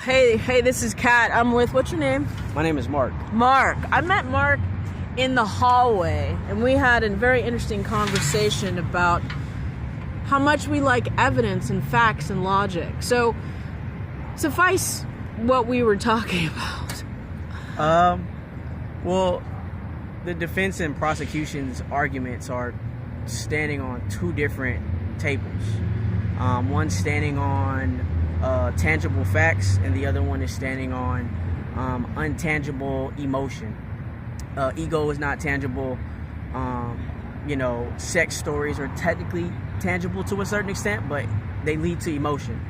Hey, this is Kat. I'm with, what's your name? My name is Mark. Mark. I met Mark in the hallway, and we had a very interesting conversation about how much we like evidence and facts and logic. So, suffice what we were talking about. Well, the defense and prosecution's arguments are standing on two different tables. One standing on tangible facts, and the other one is standing on untangible emotion. Ego is not tangible. Sex stories are technically tangible to a certain extent, but they lead to emotion.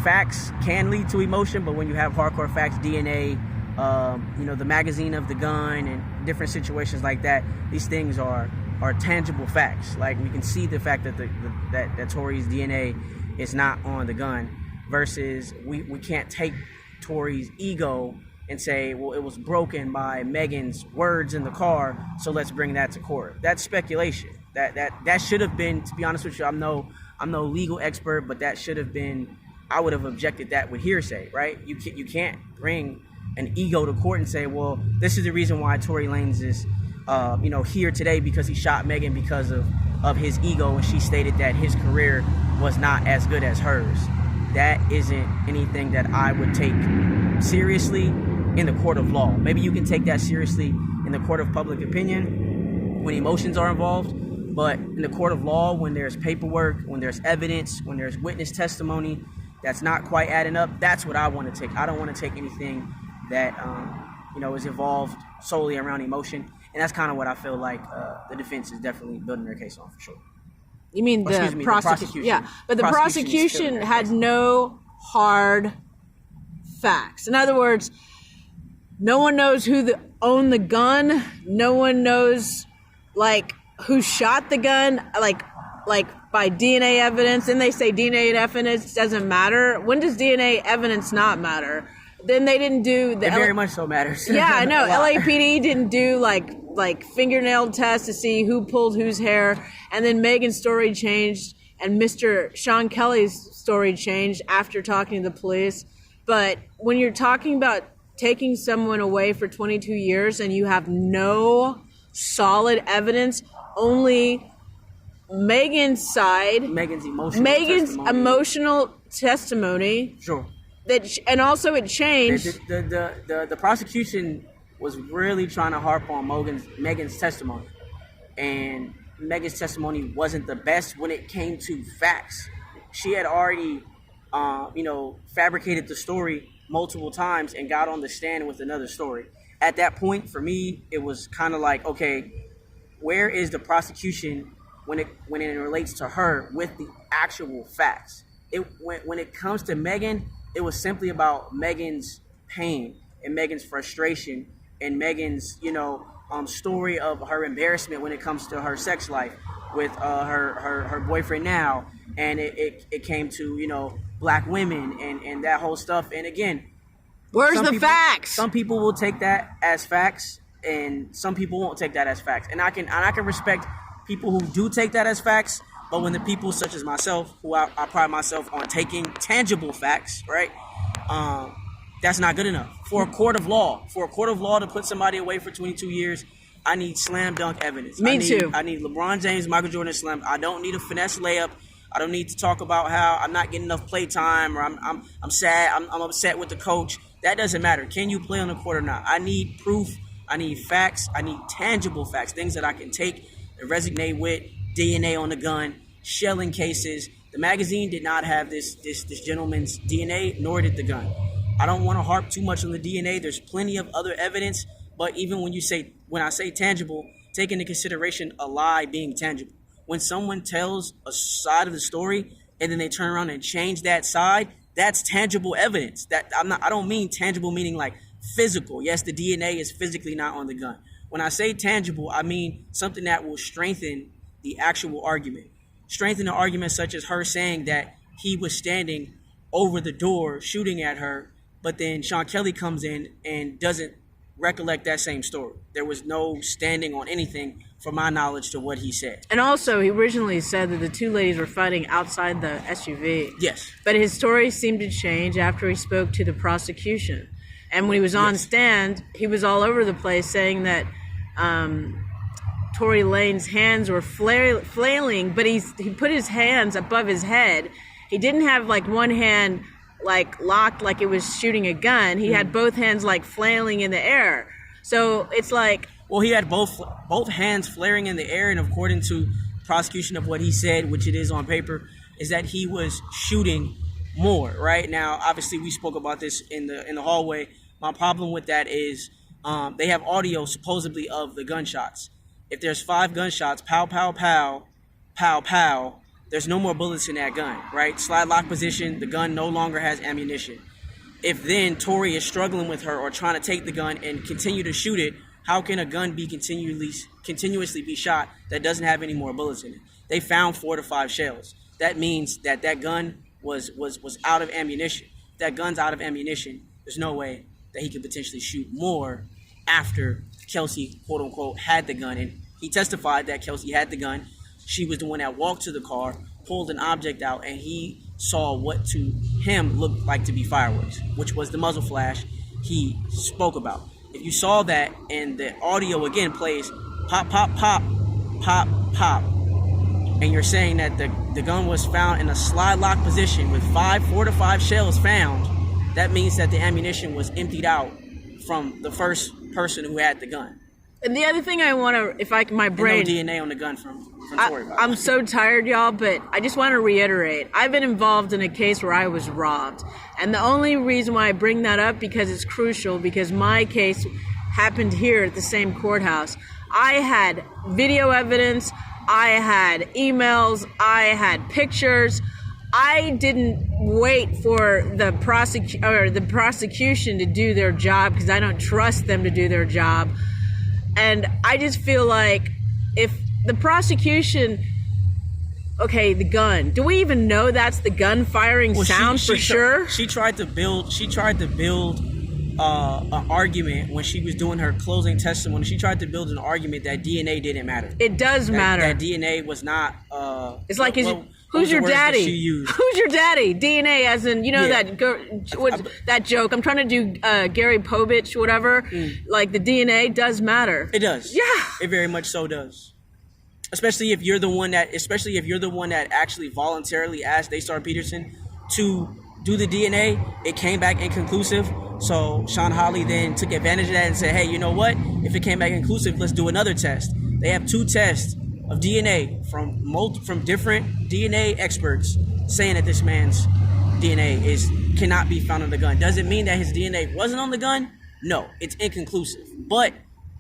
Facts can lead to emotion, but when you have hardcore facts, DNA, the magazine of the gun and different situations like that, these things are tangible facts. Like, we can see the fact that that Tory's DNA is not on the gun, versus we can't take Tory's ego and say, well, it was broken by Megan's words in the car, so let's bring that to court. That's speculation. That should have been, to be honest with you, I'm no legal expert, but that should have been, I would have objected that with hearsay, right? You can't bring an ego to court and say, well, this is the reason why Tory Lanez is here today, because he shot Megan because of his ego, and she stated that his career was not as good as hers. That isn't anything that I would take seriously in the court of law. Maybe you can take that seriously in the court of public opinion when emotions are involved, but in the court of law, when there's paperwork, when there's evidence, when there's witness testimony that's not quite adding up, that's what I want to take. I don't want to take anything that is involved solely around emotion, and that's kind of what I feel like the defense is definitely building their case on, for sure. You mean the prosecution? Yeah, but the prosecution had no hard facts. In other words, no one knows who owned the gun. No one knows, who shot the gun, like by DNA evidence. Then they say DNA evidence doesn't matter. When does DNA evidence not matter? Then they didn't do it very much so matters. Yeah, I know. LAPD didn't do like fingernail tests to see who pulled whose hair, and then Megan's story changed, and Mr. Sean Kelly's story changed after talking to the police. But when you're talking about taking someone away for 22 years and you have no solid evidence, only Megan's side, Megan's emotional testimony. Sure. And also it changed. The prosecution was really trying to harp on Megan's testimony, and Megan's testimony wasn't the best when it came to facts. She had already, fabricated the story multiple times and got on the stand with another story. At that point, for me, it was kind of like, okay, where is the prosecution when it relates to her with the actual facts? When it comes to Megan, it was simply about Megan's pain and Megan's frustration and Megan's, story of her embarrassment when it comes to her sex life with her boyfriend now. And it came to, black women and that whole stuff. And again, where's the facts? Some people will take that as facts, and some people won't take that as facts. And I can respect people who do take that as facts. But when the people such as myself, who I pride myself on taking tangible facts, right? That's not good enough. For a court of law to put somebody away for 22 years, I need slam dunk evidence. Me too. I need LeBron James, Michael Jordan slam. I don't need a finesse layup. I don't need to talk about how I'm not getting enough play time, or I'm sad, I'm upset with the coach. That doesn't matter. Can you play on the court or not? I need proof. I need facts. I need tangible facts, things that I can take and resonate with. DNA on the gun, shelling cases. The magazine did not have this gentleman's DNA, nor did the gun. I don't want to harp too much on the DNA. There's plenty of other evidence, but even when I say tangible, take into consideration a lie being tangible. When someone tells a side of the story and then they turn around and change that side, that's tangible evidence. I don't mean tangible meaning like physical. Yes, the DNA is physically not on the gun. When I say tangible, I mean something that will strengthen the actual argument. Strengthen the argument, such as her saying that he was standing over the door shooting at her, but then Sean Kelly comes in and doesn't recollect that same story. There was no standing on anything, from my knowledge, to what he said. And also, he originally said that the two ladies were fighting outside the SUV. Yes. But his story seemed to change after he spoke to the prosecution. And when he was on stand, he was all over the place saying that Tory Lanez's hands were flailing, but he put his hands above his head. He didn't have like one hand like locked like it was shooting a gun. He had both hands like flailing in the air. So it's like... Well, he had both hands flaring in the air, and according to prosecution of what he said, which it is on paper, is that he was shooting more. Right now, obviously, we spoke about this in the hallway. My problem with that is they have audio supposedly of the gunshots. If there's 5 gunshots, pow, pow, pow, pow, pow, there's no more bullets in that gun, right? Slide lock position, the gun no longer has ammunition. If then Tory is struggling with her or trying to take the gun and continue to shoot it, how can a gun be continuously be shot that doesn't have any more bullets in it? They found 4 to 5 shells. That means that gun was out of ammunition. If that gun's out of ammunition, there's no way that he could potentially shoot more after Kelsey, quote unquote, had the gun. And he testified that Kelsey had the gun. She was the one that walked to the car, pulled an object out, and he saw what to him looked like to be fireworks, which was the muzzle flash he spoke about. If you saw that, and the audio again plays pop, pop, pop, pop, pop, and you're saying that the gun was found in a slide lock position with 4 to 5 shells found, that means that the ammunition was emptied out from the first person who had the gun. And the other thing I want to, if I can, my brain... And no DNA on the gun from Tory. I'm so tired, y'all, but I just want to reiterate. I've been involved in a case where I was robbed. And the only reason why I bring that up, because it's crucial, because my case happened here at the same courthouse. I had video evidence, I had emails, I had pictures. I didn't wait for the prosecution to do their job, because I don't trust them to do their job. And I just feel like if the prosecution, okay, the gun, do we even know that's the gun firing sound for sure? She tried to build an argument when she was doing her closing testimony. She tried to build an argument that DNA didn't matter. It does matter. That DNA was not. It's like who's your daddy? Who's your daddy? DNA, as in, you know, that that joke. I'm trying to do Gary Povich, whatever. Like, the DNA does matter. It does. Yeah. It very much so does. Especially if you're the one that actually voluntarily asked Daystar Peterson to do the DNA. It came back inconclusive. So Sean Hawley then took advantage of that and said, hey, you know what? If it came back inconclusive, let's do another test. They have 2 tests of DNA from different DNA experts saying that this man's DNA cannot be found on the gun. Does it mean that his DNA wasn't on the gun? No, it's inconclusive. But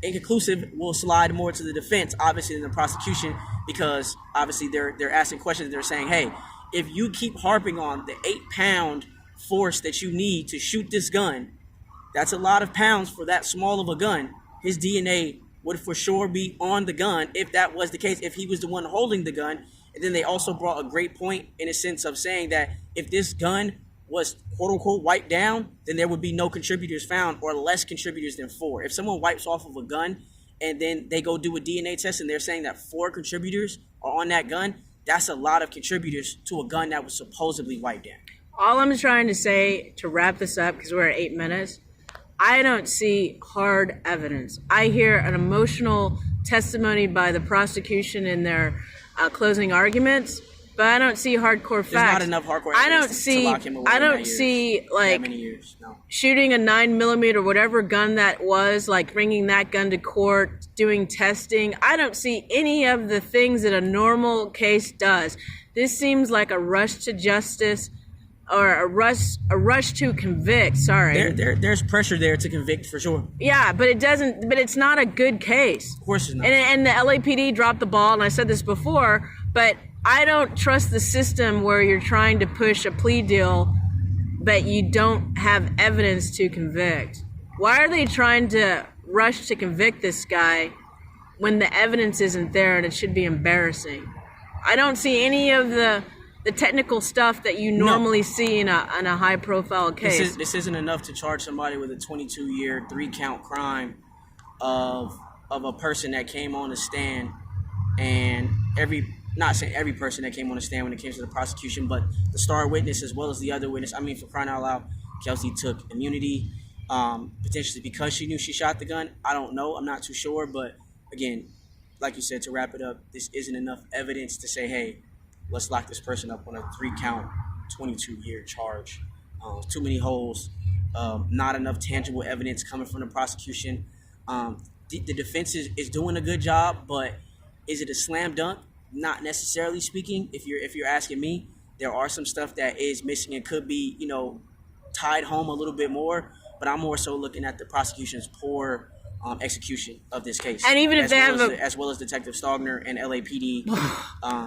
inconclusive will slide more to the defense, obviously, than the prosecution, because obviously they're asking questions. They're saying, hey, if you keep harping on the 8-pound force that you need to shoot this gun, that's a lot of pounds for that small of a gun. His DNA would for sure be on the gun if that was the case, if he was the one holding the gun. And then they also brought a great point in a sense of saying that if this gun was quote-unquote wiped down, then there would be no contributors found, or less contributors than 4. If someone wipes off of a gun and then they go do a DNA test and they're saying that 4 contributors are on that gun, that's a lot of contributors to a gun that was supposedly wiped down. All I'm trying to say, to wrap this up, because we're at 8 minutes, I don't see hard evidence. I hear an emotional testimony by the prosecution in their closing arguments, but I don't see hardcore facts. There's not enough hardcore evidence to lock him away. I don't see like many years, no. Shooting a 9mm, whatever gun that was, like bringing that gun to court, doing testing. I don't see any of the things that a normal case does. This seems like a rush to justice, or a rush to convict. Sorry. There's pressure there to convict for sure. Yeah, but it's not a good case. Of course it's not. And the LAPD dropped the ball, and I said this before, but I don't trust the system where you're trying to push a plea deal, but you don't have evidence to convict. Why are they trying to rush to convict this guy when the evidence isn't there, and it should be embarrassing? I don't see any of the the technical stuff that you normally see in a high profile case. This isn't enough to charge somebody with a 22-year, 3-count crime of a person that came on the stand, and not saying every person that came on the stand when it came to the prosecution, but the star witness as well as the other witness. I mean, for crying out loud, Kelsey took immunity, potentially because she knew she shot the gun. I don't know. I'm not too sure. But again, like you said, to wrap it up, this isn't enough evidence to say, hey, let's lock this person up on a 3-count, 22-year charge. Too many holes. Not enough tangible evidence coming from the prosecution. The defense is doing a good job, but is it a slam dunk? Not necessarily speaking. If you're asking me, there are some stuff that is missing and could be, tied home a little bit more. But I'm more so looking at the prosecution's poor execution of this case. And even if as well as Detective Stogner and LAPD.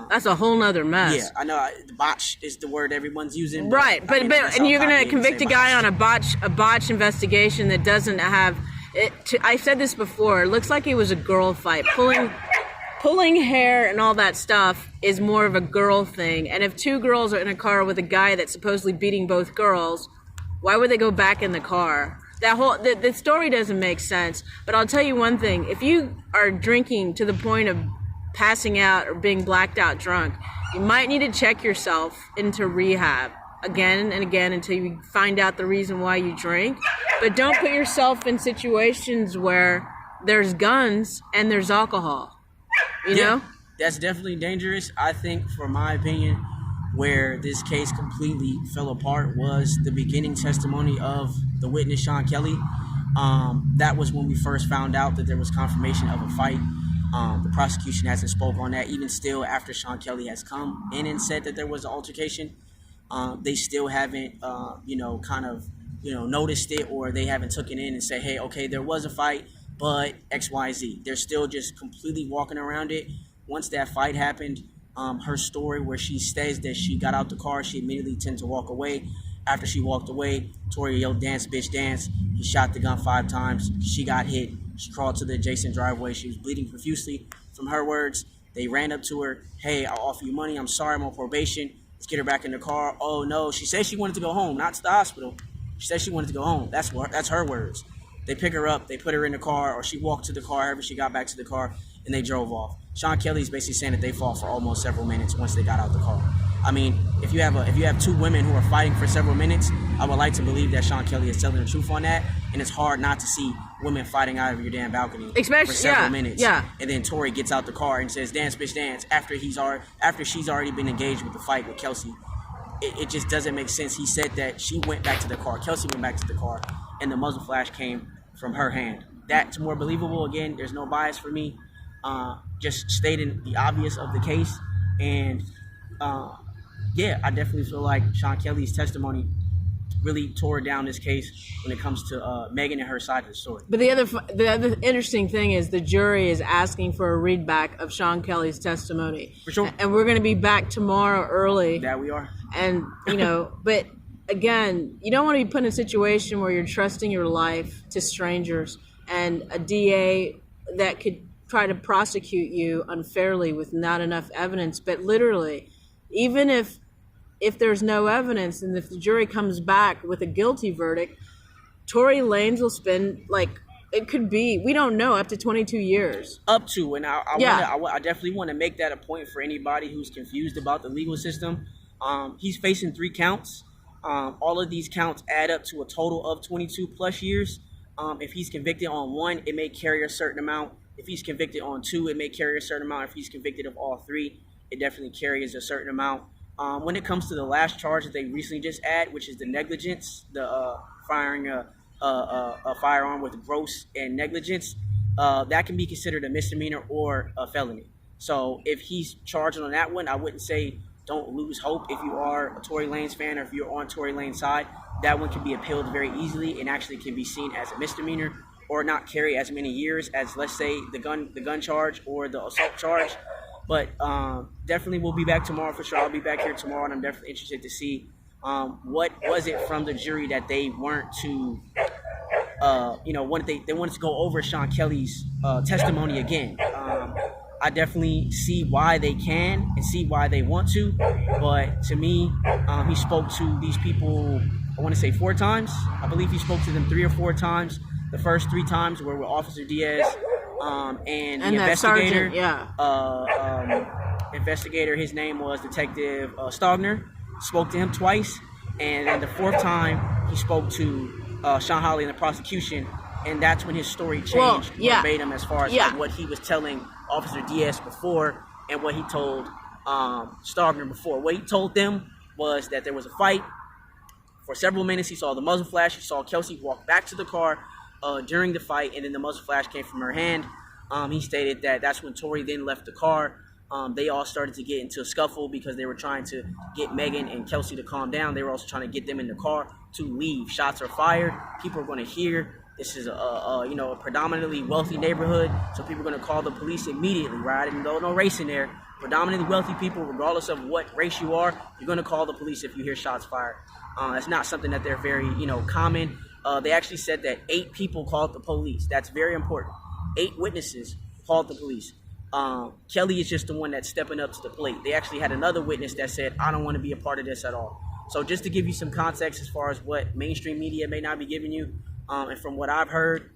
That's a whole nother mess. Yeah, I know. Botch is the word everyone's using. Right, but you're going to convict a guy on a botch investigation that doesn't have it. I said this before. It looks like it was a girl fight. Pulling hair and all that stuff is more of a girl thing. And if two girls are in a car with a guy that's supposedly beating both girls, why would they go back in the car? The story doesn't make sense. But I'll tell you one thing. If you are drinking to the point of passing out or being blacked out drunk, you might need to check yourself into rehab again and again until you find out the reason why you drink. But don't put yourself in situations where there's guns and there's alcohol. You know? That's definitely dangerous. I think, for my opinion, where this case completely fell apart was the beginning testimony of the witness, Sean Kelly. That was when we first found out that there was confirmation of a fight. The prosecution hasn't spoke on that. Even still, after Sean Kelly has come in and said that there was an altercation, they still haven't, noticed it, or they haven't taken in and say, hey, okay, there was a fight, but X, Y, Z. They're still just completely walking around it. Once that fight happened, her story where she says that she got out the car, she immediately tended to walk away. After she walked away, Tory yelled, "Dance, bitch, dance." He shot the gun 5 times. She got hit. She crawled to the adjacent driveway. She was bleeding profusely. From her words, they ran up to her. "Hey, I'll offer you money. I'm sorry, I'm on probation. Let's get her back in the car." "Oh, no." She said she wanted to go home, not to the hospital. She said she wanted to go home. That's her words. They pick her up. They put her in the car, or she walked to the car. However, she got back to the car, and they drove off. Sean Kelly's basically saying that they fought for almost several minutes once they got out the car. I mean, if you have 2 women who are fighting for several minutes, I would like to believe that Sean Kelly is telling the truth on that. And it's hard not to see women fighting out of your damn balcony for several minutes. Yeah. And then Tory gets out the car and says, "Dance, bitch, dance," after she's already been engaged with the fight with Kelsey. It just doesn't make sense. He said that she went back to the car. Kelsey went back to the car, and the muzzle flash came from her hand. That's more believable. Again, there's no bias for me. Just stating the obvious of the case. And I definitely feel like Sean Kelly's testimony really tore down this case when it comes to Megan and her side of the story. But the other interesting thing is the jury is asking for a readback of Sean Kelly's testimony. For sure. And we're going to be back tomorrow early. That we are. And, but again, you don't want to be put in a situation where you're trusting your life to strangers and a DA that could try to prosecute you unfairly with not enough evidence. But literally, even if there's no evidence and if the jury comes back with a guilty verdict, Tory Lanez will spend, it could be, we don't know, up to 22 years. Up to, and I definitely want to make that a point for anybody who's confused about the legal system. He's facing 3 counts. All of these counts add up to a total of 22 plus years. If he's convicted on 1, it may carry a certain amount. If he's convicted on 2, it may carry a certain amount. If he's convicted of all 3, it definitely carries a certain amount. When it comes to the last charge that they recently just add, which is the negligence, the firing a firearm with gross and negligence, that can be considered a misdemeanor or a felony. So if he's charged on that one, I wouldn't say don't lose hope. If you are a Tory Lanez fan or if you're on Tory Lanez's side, that one can be appealed very easily and actually can be seen as a misdemeanor or not carry as many years as, let's say, the gun charge or the assault charge. But definitely we'll be back tomorrow for sure. I'll be back here tomorrow, and I'm definitely interested to see what was it from the jury that they weren't to, they wanted to go over Sean Kelly's testimony again. I definitely see why they can and see why they want to. But to me, he spoke to these people, I want to say 4 times. I believe he spoke to them 3 or 4 times. The first 3 times were with Officer Diaz and the investigator. Sergeant, investigator, his name was Detective Stogner. Spoke to him twice. And then the 4th time, he spoke to Sean Hawley and the prosecution. And that's when his story changed verbatim as far as like, what he was telling Officer Diaz before and what he told Stogner before. What he told them was that there was a fight. For several minutes, he saw the muzzle flash. He saw Kelsey walk back to the car during the fight, and then the muzzle flash came from her hand. He stated that that's when Tory then left the car. They all started to get into a scuffle because they were trying to get Megan and Kelsey to calm down. They were also trying to get them in the car to leave. Shots are fired. People are going to hear. This is a predominantly wealthy neighborhood, so people are going to call the police immediately, right? And no race in there. Predominantly wealthy people, regardless of what race you are, you're going to call the police if you hear shots fired. That's not something that they're very, common. They actually said that 8 people called the police. That's very important. 8 witnesses called the police. Kelly is just the one that's stepping up to the plate. They actually had another witness that said, I don't want to be a part of this at all. So just to give you some context as far as what mainstream media may not be giving you, and from what I've heard,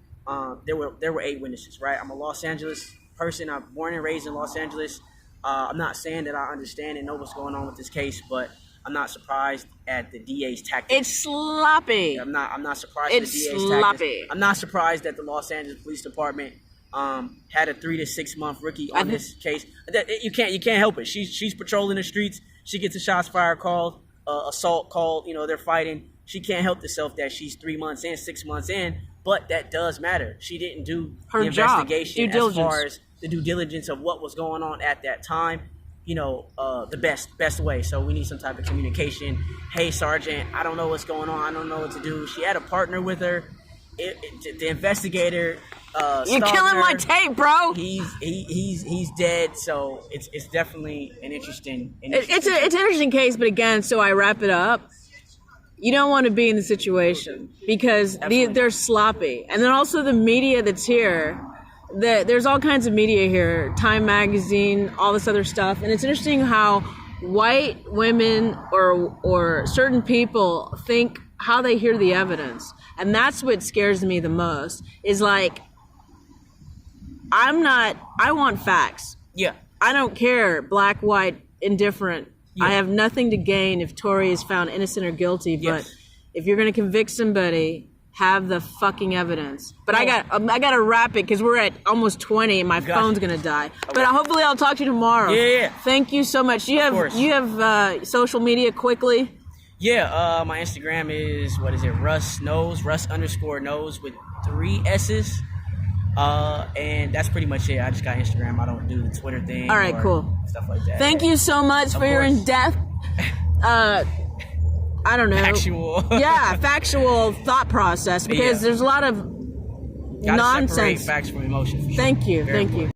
there were 8 witnesses, right? I'm a Los Angeles person. I'm born and raised in Los Angeles. I'm not saying that I understand and know what's going on with this case, but I'm not surprised at the DA's tactics. It's sloppy. I'm not surprised at the DA's sloppy. tactics. I'm not surprised that the Los Angeles Police Department had a 3 to 6 month rookie on this case. You can't help it. She's patrolling the streets. She gets a shots fired called, assault called. They're fighting. She can't help herself that she's 3 months in, 6 months in. But that does matter. She didn't do her the job, investigation as far as the due diligence of what was going on at that time. The best way. So we need some type of communication. Hey, Sergeant, I don't know what's going on. I don't know what to do. She had a partner with her. The investigator. You're killing my tape, bro. He's dead. So it's definitely an interesting. It's an interesting case, but again, so I wrap it up. You don't want to be in the situation because they're sloppy, and then also the media that's here. There's all kinds of media here, Time Magazine, all this other stuff, and it's interesting how white women or certain people think how they hear the evidence, and that's what scares me the most. Is like, I want facts. Yeah. I don't care, black, white, indifferent. Yeah. I have nothing to gain if Tory is found innocent or guilty, but if you're going to convict somebody, have the fucking evidence. But I got to wrap it because we're at almost 20 and my phone's going to die. Okay. But hopefully I'll talk to you tomorrow. Yeah. Thank you so much. You have social media quickly? Yeah, my Instagram is, Russ_knows with 3 S's. And that's pretty much it. I just got Instagram. I don't do the Twitter thing. All right, cool. Stuff like that. Thank you so much for your in-depth, I don't know. Factual thought process because there's a lot of nonsense. Separate facts from emotions. Thank you.